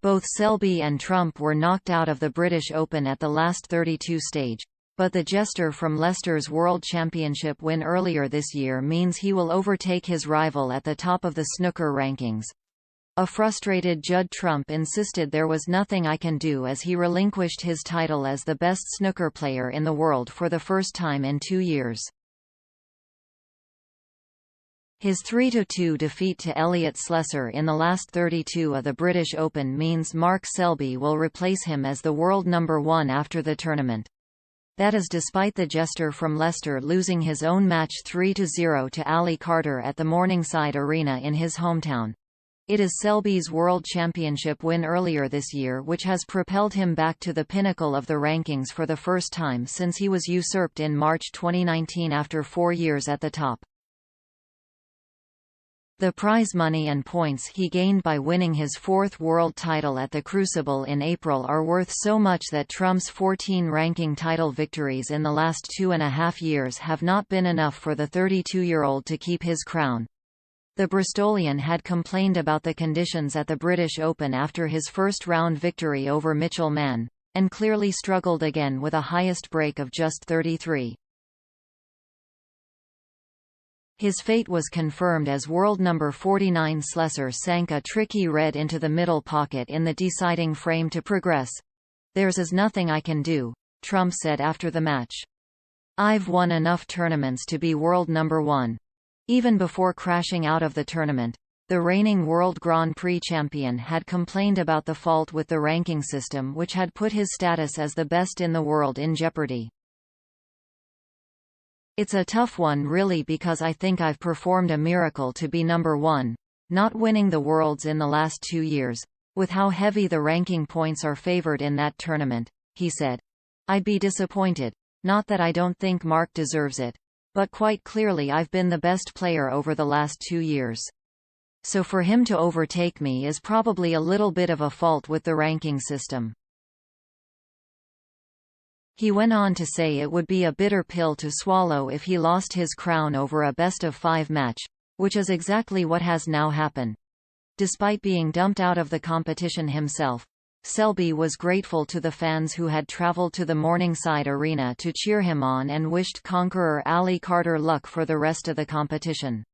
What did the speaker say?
Both Selby and Trump were knocked out of the British Open at the last 32 stage, but the jester from Leicester's World Championship win earlier this year means he will overtake his rival at the top of the snooker rankings. A frustrated Judd Trump insisted there was nothing I can do as he relinquished his title as the best snooker player in the world for the first time in 2 years. His 3–2 defeat to Elliot Slesser in the last 32 of the British Open means Mark Selby will replace him as the world number 1 after the tournament. That is despite the jester from Leicester losing his own match 3–0 to Ali Carter at the Morningside Arena in his hometown. It is Selby's World Championship win earlier this year which has propelled him back to the pinnacle of the rankings for the first time since he was usurped in March 2019 after 4 years at the top. The prize money and points he gained by winning his 4th world title at the Crucible in April are worth so much that Trump's 14 ranking title victories in the last 2.5 years have not been enough for the 32-year-old to keep his crown. The Bristolian had complained about the conditions at the British Open after his first-round victory over Mitchell Mann, and clearly struggled again with a highest break of just 33. His fate was confirmed as world number 49 Slesser sank a tricky red into the middle pocket in the deciding frame to progress. "There's nothing I can do," Trump said after the match. "I've won enough tournaments to be world number 1. Even before crashing out of the tournament, the reigning World Grand Prix champion had complained about the fault with the ranking system which had put his status as the best in the world in jeopardy. It's a tough one really because I think I've performed a miracle to be number 1, not winning the Worlds in the last 2 years, with how heavy the ranking points are favored in that tournament," he said. "I'd be disappointed. Not that I don't think Mark deserves it. But quite clearly I've been the best player over the last 2 years. So for him to overtake me is probably a little bit of a fault with the ranking system." He went on to say it would be a bitter pill to swallow if he lost his crown over a best-of-5 match, which is exactly what has now happened. Despite being dumped out of the competition himself, Selby was grateful to the fans who had traveled to the Morningside Arena to cheer him on and wished conqueror Ali Carter luck for the rest of the competition.